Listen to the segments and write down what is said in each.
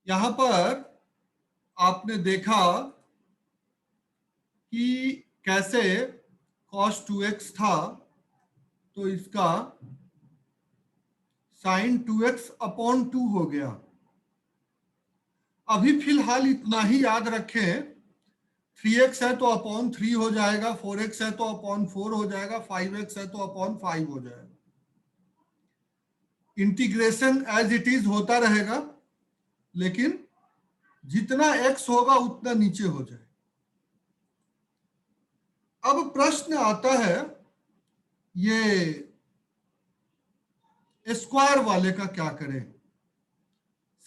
यहां पर आपने देखा कि कैसे cos 2x था तो इसका sin 2x अपॉन 2 हो गया। अभी फिलहाल इतना ही याद रखें, 3x है तो अपॉन 3 हो जाएगा, 4x है तो अपॉन 4 हो जाएगा, 5x है तो अपॉन 5 हो जाएगा। इंटीग्रेशन एज इट इज होता रहेगा, लेकिन जितना x होगा उतना नीचे हो जाए। अब प्रश्न आता है ये स्क्वायर वाले का क्या करें।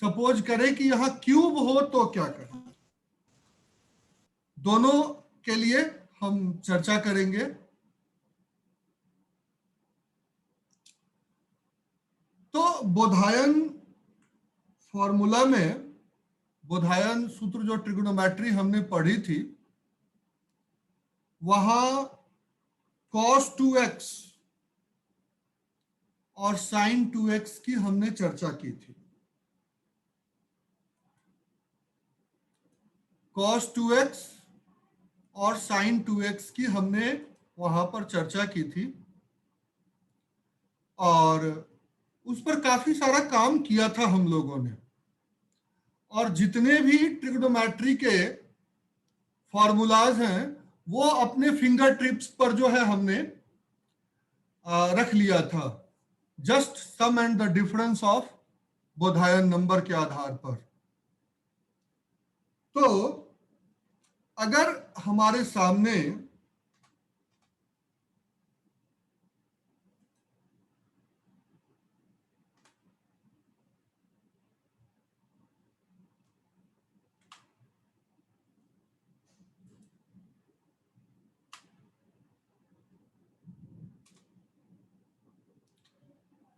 सपोज करें कि यहां क्यूब हो तो क्या करें। दोनों के लिए हम चर्चा करेंगे। तो बोधायन फॉर्मूला में, बोधायन सूत्र जो ट्रिग्नोमेट्री हमने पढ़ी थी, वहां cos 2x और sin 2x की हमने चर्चा की थी। cos 2x और sin 2x की हमने वहां पर चर्चा की थी और उस पर काफी सारा काम किया था हम लोगों ने। और जितने भी ट्रिग्नोमेट्री के फॉर्मूलाज हैं वो अपने फिंगर टिप्स पर जो है हमने रख लिया था, just sum and the difference of Baudhayana number के आधार पर। तो अगर हमारे सामने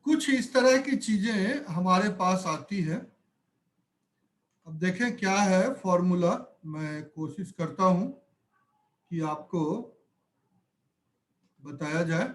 कुछ इस तरह की चीजें हमारे पास आती है। अब देखें क्या है फॉर्मूला, मैं कोशिश करता हूं कि आपको बताया जाए।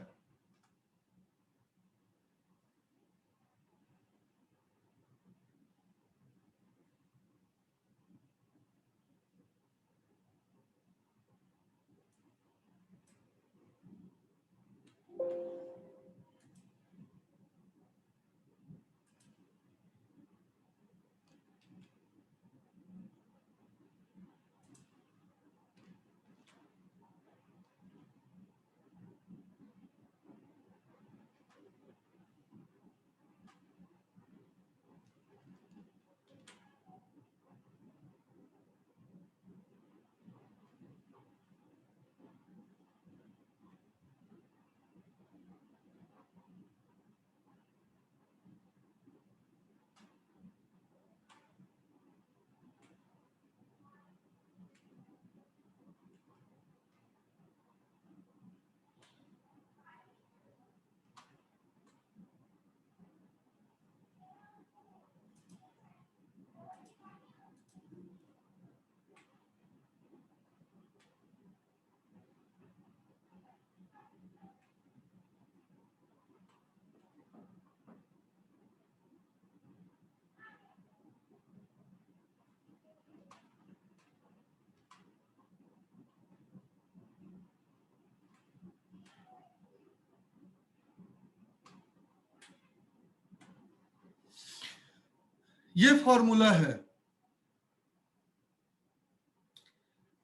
ये फॉर्मूला है।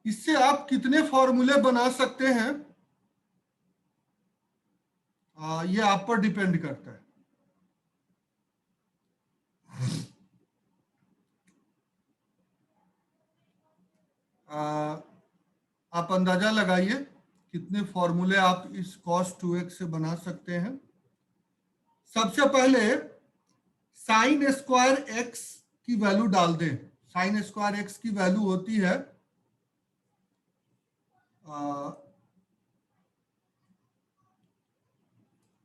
इससे आप कितने फॉर्मूले बना सकते हैं ये आप पर डिपेंड करता है। आप अंदाजा लगाइए कितने फॉर्मूले आप इस cos 2x से बना सकते हैं। सबसे पहले साइन स्क्वायर x की वैल्यू डाल दें। साइन स्क्वायर x की वैल्यू होती है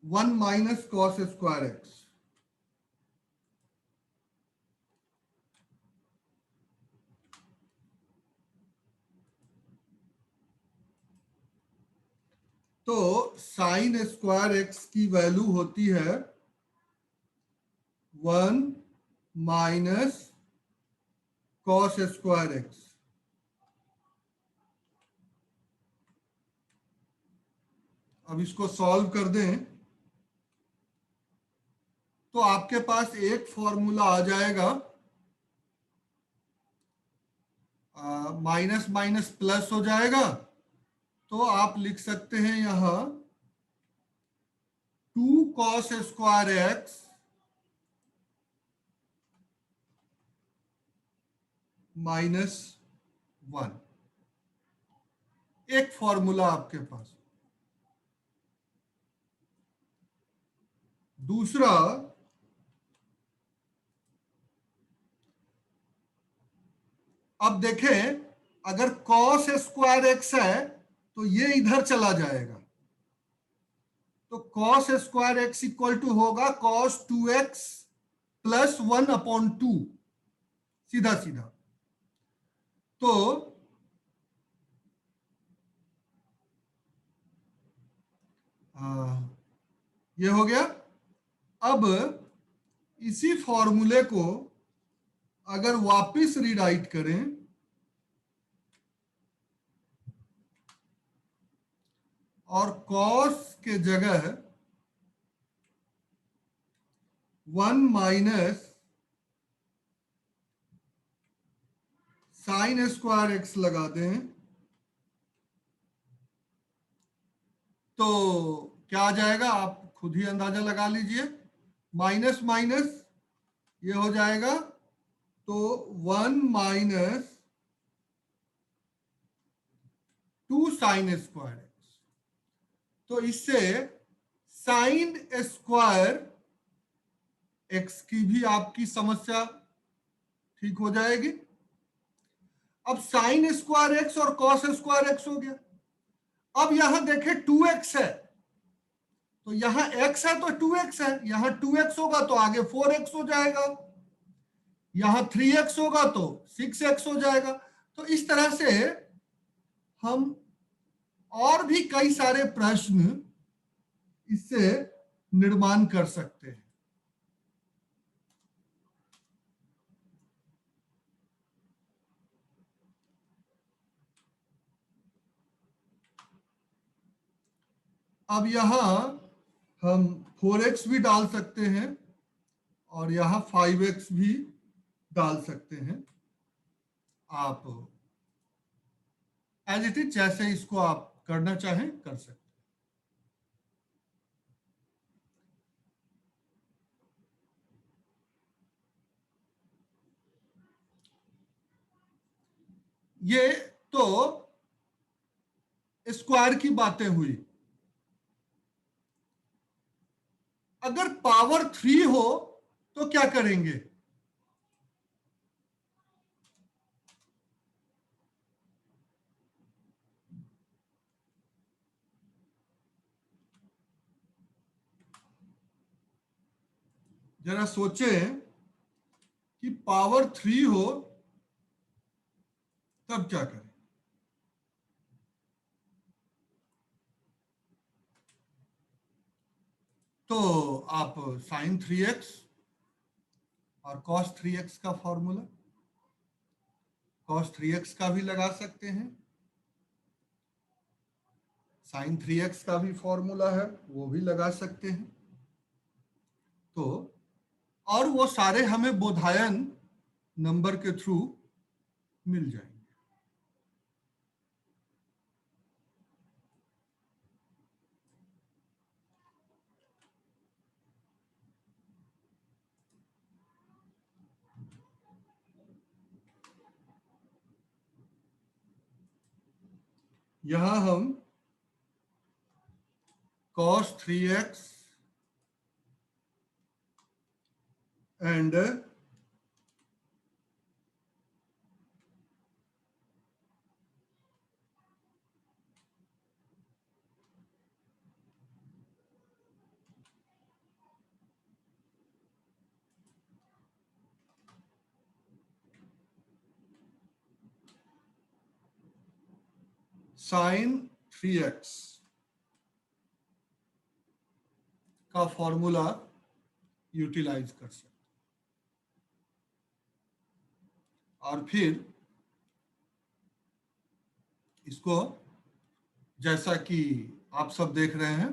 1 माइनस cos स्क्वायर x। तो साइन स्क्वायर x की वैल्यू होती है 1 माइनस कॉस स्क्वायर एक्स। अब इसको सॉल्व कर दें तो आपके पास एक फॉर्मूला आ जाएगा, माइनस माइनस प्लस हो जाएगा, तो आप लिख सकते हैं यहां 2 कॉस स्क्वायर एक्स -1। एक फॉर्मूला आपके पास। दूसरा, अब देखें अगर कॉस स्क्वायर एक्स है तो ये इधर चला जाएगा, तो cos square x equal to होगा कॉस 2x प्लस 1/2, सीधा सीधा। तो ये हो गया। अब इसी फॉर्मूले को अगर वापस रीराइट करें और कॉस के जगह 1 माइनस साइन स्क्वायर एक्स लगा दें तो क्या आ जाएगा, आप खुद ही अंदाजा लगा लीजिए। माइनस माइनस ये हो जाएगा, तो 1 माइनस 2 साइन स्क्वायर एक्स। तो इससे साइन स्क्वायर एक्स की भी आपकी समस्या ठीक हो जाएगी। अब साइन स्क्वायर एक्स और कॉस स्क्वायर एक्स हो गया। अब यहां देखें 2x है, तो यहां x है तो 2x है, यहां 2x होगा तो आगे 4x हो जाएगा, यहां 3x होगा तो 6x हो जाएगा। तो इस तरह से हम और भी कई सारे प्रश्न इससे निर्माण कर सकते हैं। अब यहां हम 4x भी डाल सकते हैं और यहां 5x भी डाल सकते हैं। आप एज इट इज जैसे इसको आप करना चाहें कर सकते हैं। ये तो स्क्वायर की बातें हुई। अगर पावर 3 हो तो क्या करेंगे? जरा सोचें कि पावर 3 हो तब क्या करें? तो आप साइन 3x और कॉस 3x का फॉर्मूला, कॉस 3x का भी लगा सकते हैं, साइन 3x का भी फॉर्मूला है वो भी लगा सकते हैं। तो और वो सारे हमें बोधायन नंबर के थ्रू मिल जाएंगे। यहां हम cos 3x and sign 3x का फॉर्मूला यूटिलाइज कर सकते। और फिर इसको जैसा कि आप सब देख रहे हैं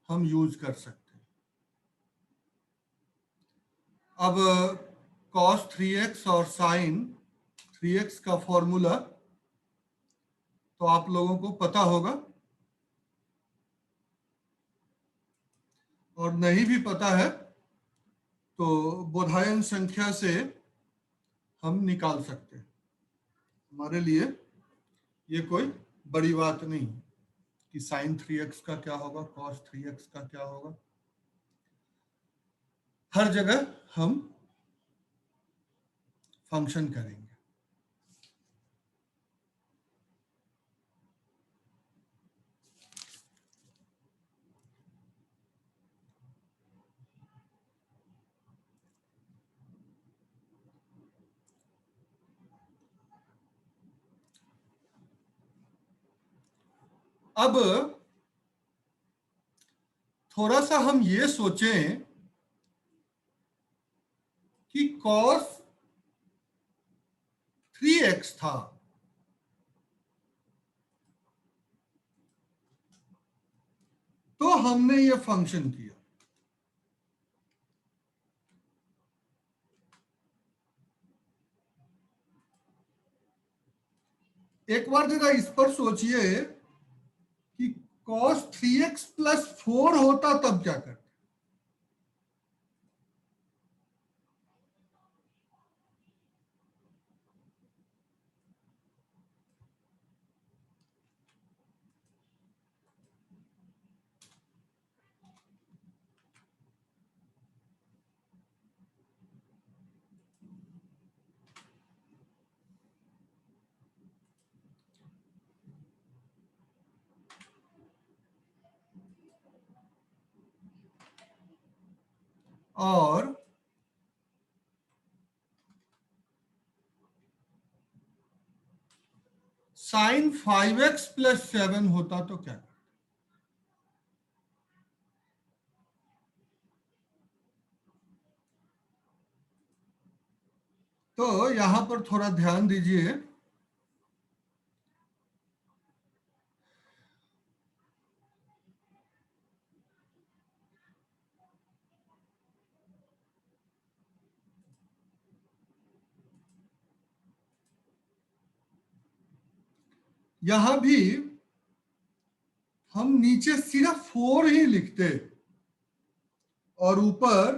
हम यूज कर सकते हैं। अब cos 3x और sin 3x का फॉर्मूला तो आप लोगों को पता होगा, और नहीं भी पता है तो बोधायन संख्या से हम निकाल सकते हैं। हमारे लिए ये कोई बड़ी बात नहीं कि sin 3x का क्या होगा, cos 3x का क्या होगा। हर जगह हम फंक्शन करेंगे। अब थोड़ा सा हम ये सोचें कि cos 3x था, तो हमने ये फंक्शन किया। एक बार जरा इस पर सोचिए कि cos 3x प्लस 4 होता तब क्या करते। और sin 5x प्लस 7 होता तो क्या करते। तो यहां पर थोड़ा ध्यान दीजिए। यहां भी हम नीचे सिर्फ 4 ही लिखते और ऊपर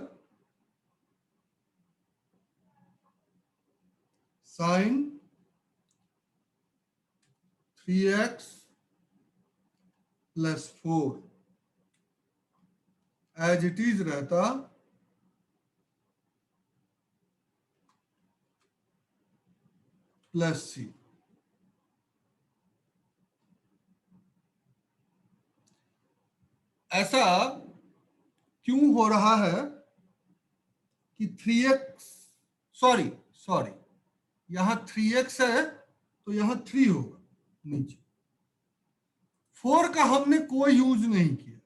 sin 3x plus 4 as it is रहता प्लस सी। ऐसा क्यों हो रहा है कि 3x, सॉरी सॉरी, यहां 3x है तो यहां 3 होगा नीचे। 4 का हमने कोई यूज नहीं किया।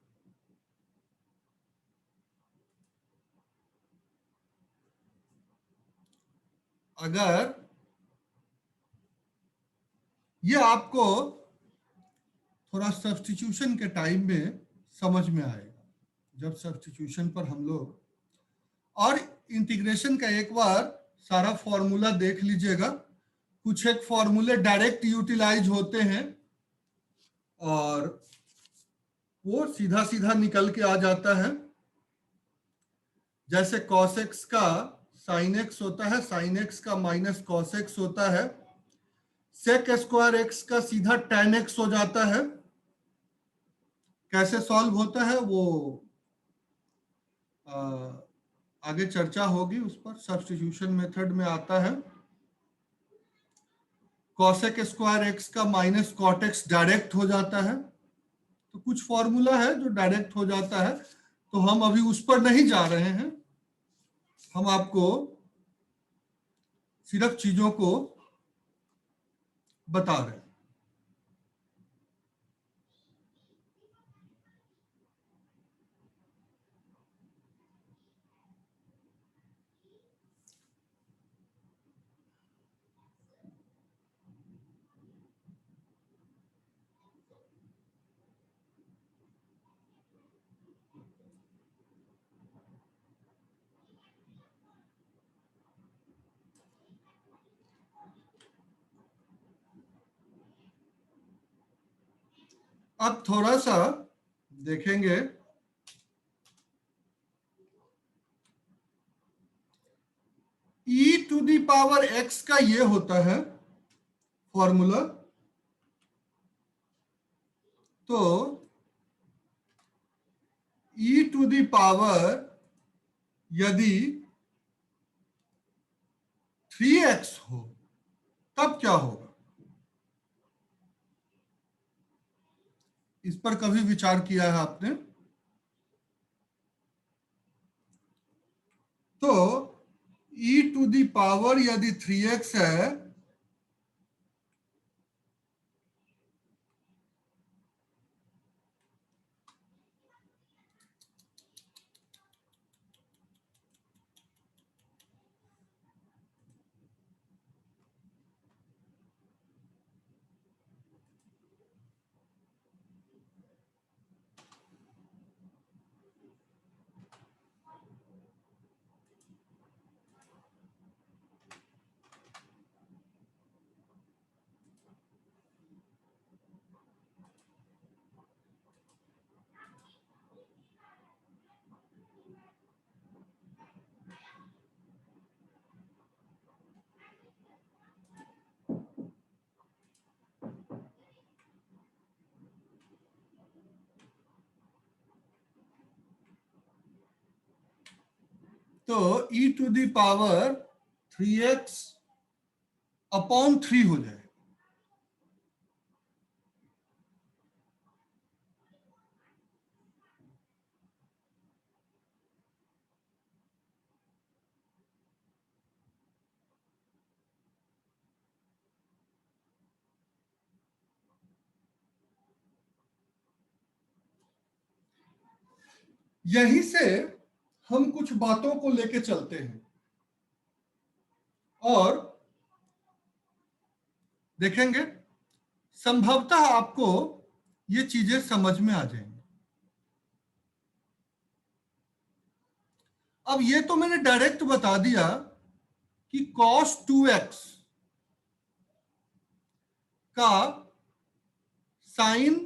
अगर ये आपको थोड़ा सब्स्टिट्यूशन के टाइम में समझ में आएगा, जब सब्स्टिट्यूशन पर हम लोग, और इंटीग्रेशन का एक बार सारा फॉर्मूला देख लीजिएगा। कुछ एक फॉर्मूले डायरेक्ट यूटिलाइज होते हैं और वो सीधा सीधा निकल के आ जाता है। जैसे cos x का sin x होता है, sin x का माइनस cos x होता है, sec स्क्वायर x का सीधा tan x हो जाता है। कैसे सॉल्व होता है वो आगे चर्चा होगी, उस पर सब्स्टिट्यूशन मेथड में आता है। cosec स्क्वायर x का माइनस cot x डायरेक्ट हो जाता है। तो कुछ फॉर्मूला है जो डायरेक्ट हो जाता है, तो हम अभी उस पर नहीं जा रहे हैं। हम आपको सिर्फ चीजों को बता रहे हैं। अब थोड़ा सा देखेंगे, e to the power x का ये होता है फॉर्मूला। तो e टू दी पावर यदि 3x हो तब क्या होगा? इस पर कभी विचार किया है आपने? तो e टू दी पावर यदि 3x है तो e to the power 3x upon 3 हो जाए। यहीं से हम कुछ बातों को लेके चलते हैं और देखेंगे, संभवतः आपको ये चीजें समझ में आ जाएंगी। अब ये तो मैंने डायरेक्ट बता दिया कि cos 2x का साइन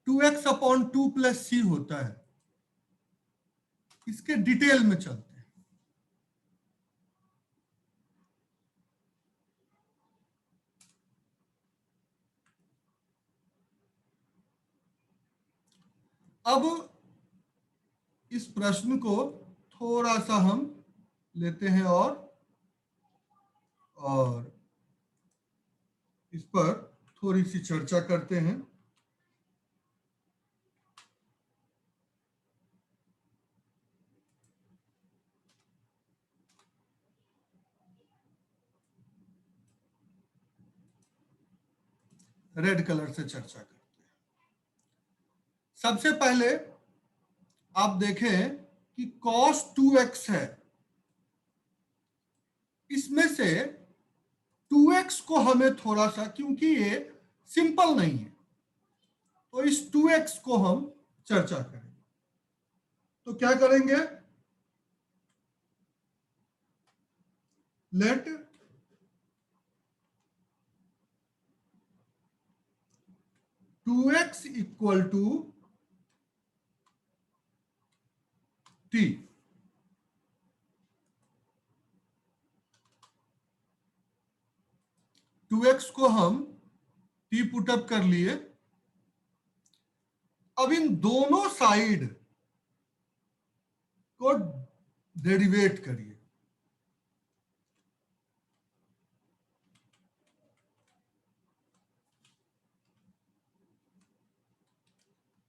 2x अपॉन 2 प्लस सी होता है। इसके डिटेल में चलते हैं। अब इस प्रश्न को थोड़ा सा हम लेते हैं और इस पर थोड़ी सी चर्चा करते हैं। रेड कलर से चर्चा करते हैं। सबसे पहले आप देखें कि cos 2x है, इसमें से 2x को हमें थोड़ा सा, क्योंकि ये सिंपल नहीं है, तो इस 2x को हम चर्चा करेंगे। तो क्या करेंगे? Let 2x equal to t। Two x को हम t पुटअप कर लिए। अब इन दोनों साइड को डेरिवेट करिए।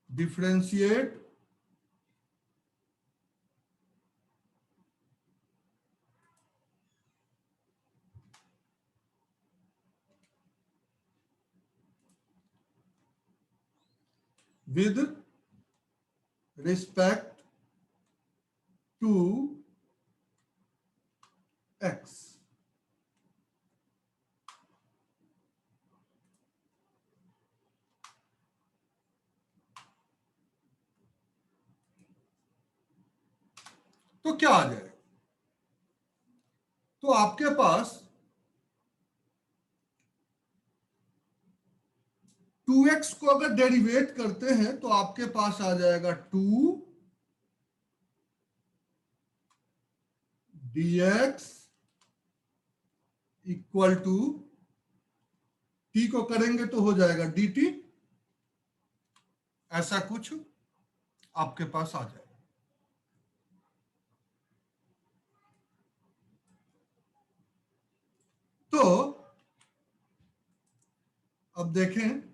Differentiate with respect to x। तो क्या आ जाएगा? तो आपके पास 2x को अगर डेरिवेट करते हैं तो आपके पास आ जाएगा 2 dx इक्वल टू t को करेंगे तो हो जाएगा dt। ऐसा कुछ आपके पास आ जाएगा। तो अब देखें,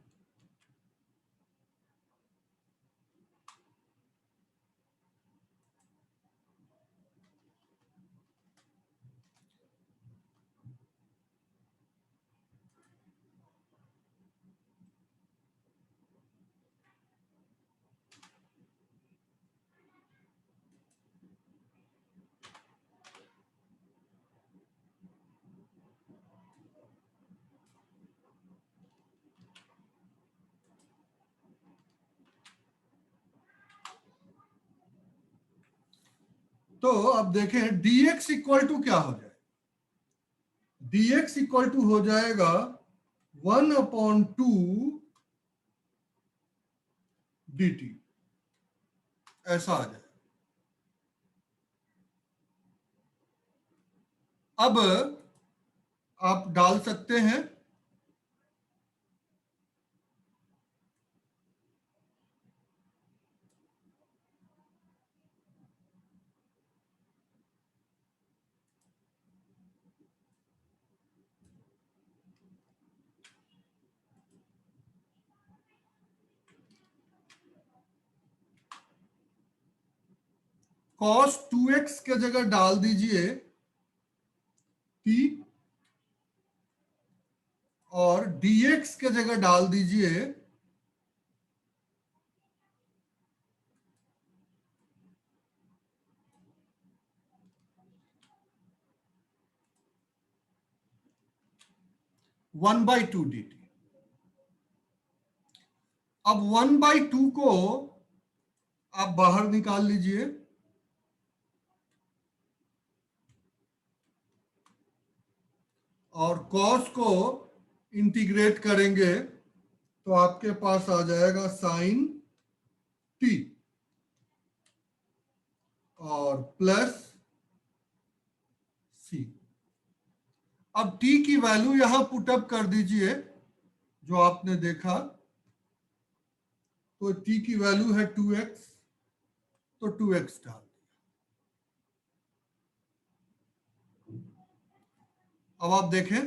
तो अब देखें dx इक्वल टू क्या हो जाएगा। dx इक्वल टू हो जाएगा 1/2 dt। ऐसा आ जाए। अब आप डाल सकते हैं cos 2x के जगह डाल दीजिए t और dx के जगह डाल दीजिए one by two D T. अब 1/2 को आप बाहर निकाल लीजिए और cos को इंटीग्रेट करेंगे तो आपके पास आ जाएगा साइन t और प्लस c। अब t की वैल्यू यहां पुटअप कर दीजिए जो आपने देखा, तो t की वैल्यू है 2x, तो 2x डाल। अब आप देखें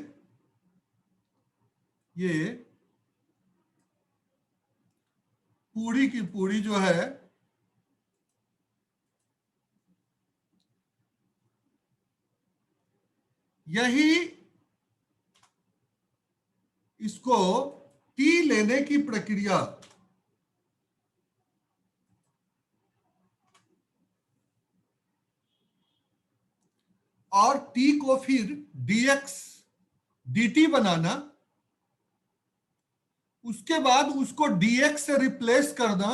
ये पूरी की पूरी जो है यही इसको t लेने की प्रक्रिया और t को फिर dx dt बनाना, उसके बाद उसको dx से रिप्लेस करना,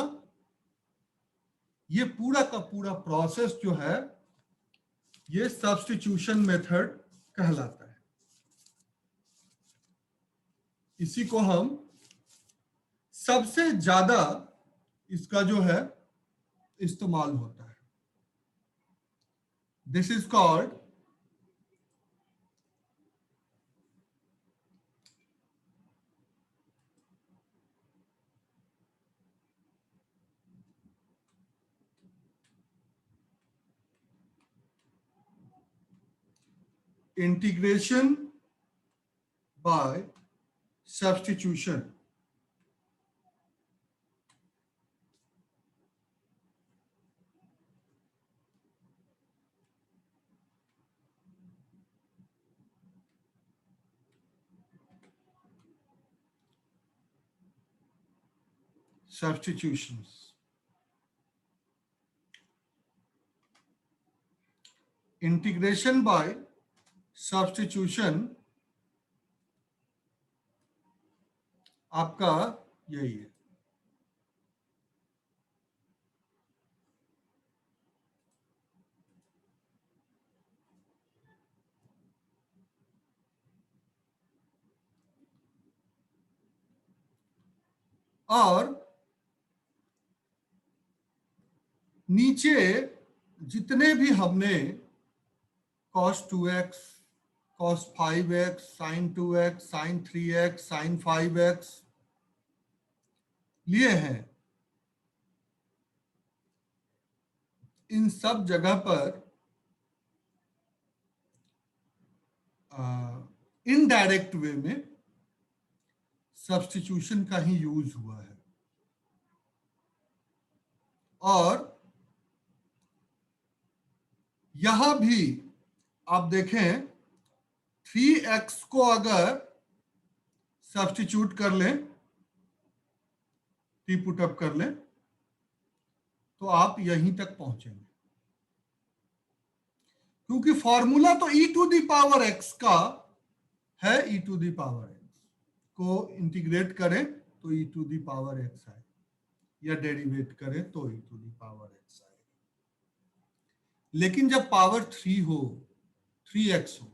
ये पूरा का पूरा प्रोसेस जो है ये सब्स्टिट्यूशन मेथड कहलाता है। इसी को हम सबसे ज्यादा इसका जो है इस्तेमाल होता है। This is called integration by substitution. substitutions। Integration by substitution आपका यही है। और नीचे जितने भी हमने cos 2x, cos 5x, sin 2x, sin 3x, sin 5x लिए हैं, इन सब जगह पर इनडायरेक्ट वे में सब्स्टिट्यूशन का ही यूज हुआ है। और यहां भी आप देखें 3x को अगर सब्स्टिट्यूट कर लें, टी पुट अप कर लें, तो आप यहीं तक पहुंचेंगे, क्योंकि फॉर्मूला तो e to the power x का है। e to the power x को इंटीग्रेट करें तो e to the power x आए, या डेरिवेट करें तो e to the power x आए। लेकिन जब पावर 3 हो, 3x हो,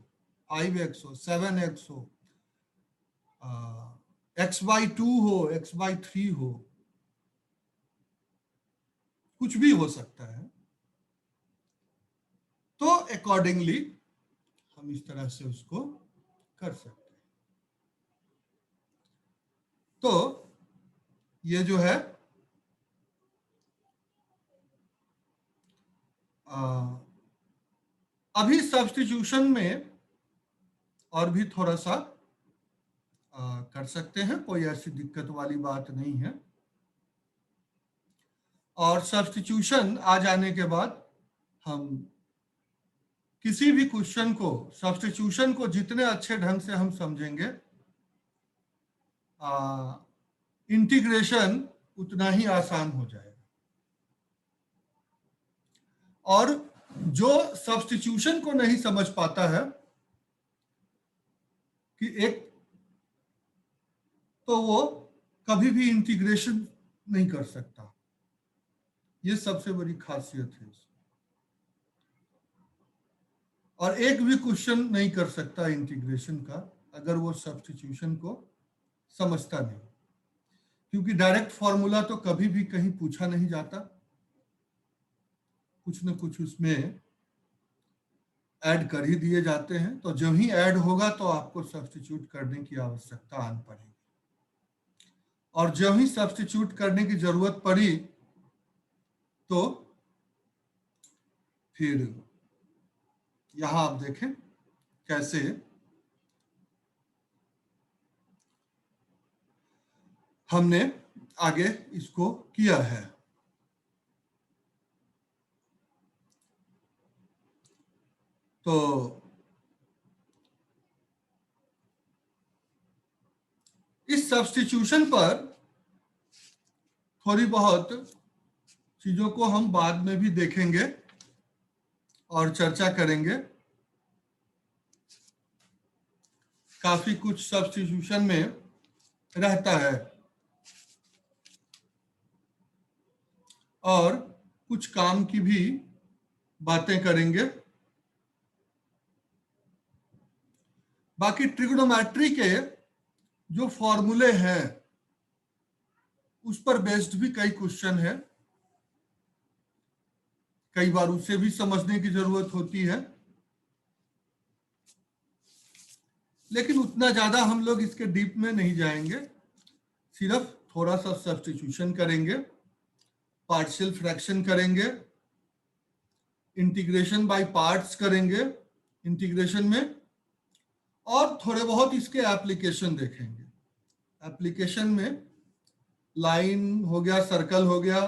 5x हो, 7x हो, x/2 हो, x/3 हो, कुछ भी हो सकता है, तो अकॉर्डिंगली हम इस तरह से उसको कर सकते हैं। तो ये जो है अभी सब्स्टिट्यूशन में और भी थोड़ा सा कर सकते हैं, कोई ऐसी दिक्कत वाली बात नहीं है। और सब्स्टिट्यूशन आ जाने के बाद हम किसी भी क्वेश्चन को, सब्स्टिट्यूशन को जितने अच्छे ढंग से हम समझेंगे, इंटीग्रेशन उतना ही आसान हो जाएगा। और जो सब्स्टिट्यूशन को नहीं समझ पाता है कि एक, तो वो कभी भी इंटीग्रेशन नहीं कर सकता। ये सबसे बड़ी खासियत है। और एक भी क्वेश्चन नहीं कर सकता इंटीग्रेशन का अगर वो सब्स्टिट्यूशन को समझता नहीं, क्योंकि डायरेक्ट फॉर्मूला तो कभी भी कहीं पूछा नहीं जाता, कुछ न कुछ उसमें ऐड कर ही दिए जाते हैं। तो जब ही ऐड होगा तो आपको सब्स्टिट्यूट करने की आवश्यकता आन पड़ेगी, और जब ही सब्स्टिट्यूट करने की जरूरत पड़ी तो फिर यहां आप देखें कैसे हमने आगे इसको किया है। तो इस सब्स्टिट्यूशन पर थोड़ी बहुत चीजों को हम बाद में भी देखेंगे और चर्चा करेंगे। काफी कुछ सब्स्टिट्यूशन में रहता है और कुछ काम की भी बातें करेंगे। बाकी ट्रिग्नोमेट्री के जो फॉर्मूले हैं उस पर बेस्ड भी कई क्वेश्चन है, कई बार उसे भी समझने की जरूरत होती है, लेकिन उतना ज्यादा हम लोग इसके डीप में नहीं जाएंगे। सिर्फ थोड़ा सा सब्स्टिट्यूशन करेंगे, पार्शियल फ्रैक्शन करेंगे, इंटीग्रेशन बाय पार्ट्स करेंगे इंटीग्रेशन में, और थोड़े बहुत इसके एप्लीकेशन देखेंगे। एप्लीकेशन में लाइन हो गया, सर्कल हो गया,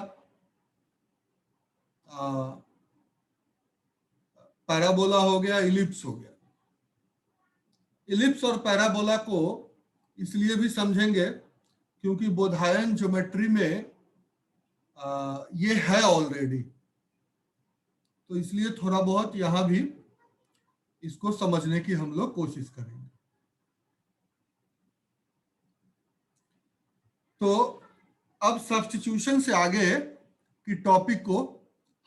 पैराबोला हो गया, इलिप्स हो गया। इलिप्स और पैराबोला को इसलिए भी समझेंगे क्योंकि बोधायन ज्योमेट्री में ये है ऑलरेडी, तो इसलिए थोड़ा बहुत यहां भी इसको समझने की हम लोग कोशिश करेंगे। तो अब सब्स्टिट्यूशन से आगे की टॉपिक को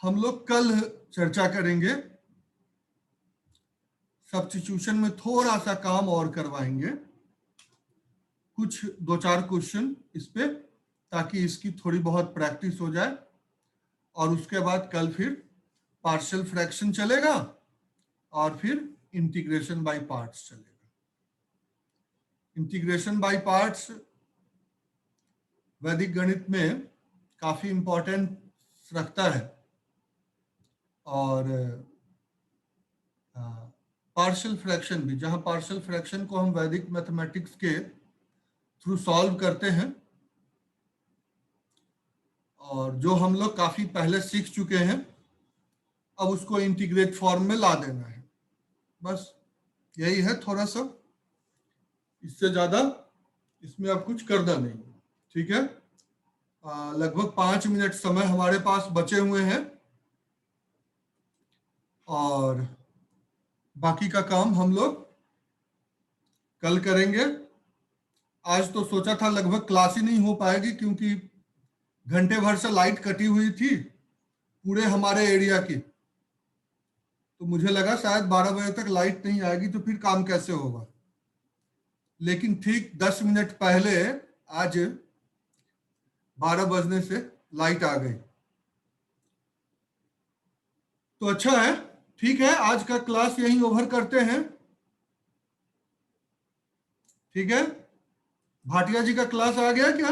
हम लोग कल चर्चा करेंगे। सब्स्टिट्यूशन में थोड़ा सा काम और करवाएंगे, कुछ 2-4 क्वेश्चन इस पे ताकि इसकी थोड़ी बहुत प्रैक्टिस हो जाए, और उसके बाद कल फिर पार्शियल फ्रैक्शन चलेगा और फिर इंटीग्रेशन बाय पार्ट्स चलेगा। इंटीग्रेशन बाय पार्ट्स वैदिक गणित में काफी इंपॉर्टेंस रखता है, और पार्शियल फ्रैक्शन भी, जहां पार्शियल फ्रैक्शन को हम वैदिक मैथमेटिक्स के थ्रू सॉल्व करते हैं, और जो हम लोग काफी पहले सीख चुके हैं, अब उसको इंटीग्रेट फॉर्म में ला देना है। बस यही है, थोड़ा सा, इससे ज्यादा इसमें अब कुछ करना नहीं। ठीक है, लगभग 5 मिनट समय हमारे पास बचे हुए हैं, और बाकी का काम हम लोग कल करेंगे। आज तो सोचा था लगभग क्लास ही नहीं हो पाएगी, क्योंकि घंटे भर से लाइट कटी हुई थी पूरे हमारे एरिया की, तो मुझे लगा शायद 12 बजे तक लाइट नहीं आएगी, तो फिर काम कैसे होगा। लेकिन ठीक 10 मिनट पहले आज 12 बजने से लाइट आ गई। तो अच्छा है, ठीक है, आज का क्लास यहीं ओवर करते हैं। ठीक है, भाटिया जी का क्लास आ गया क्या?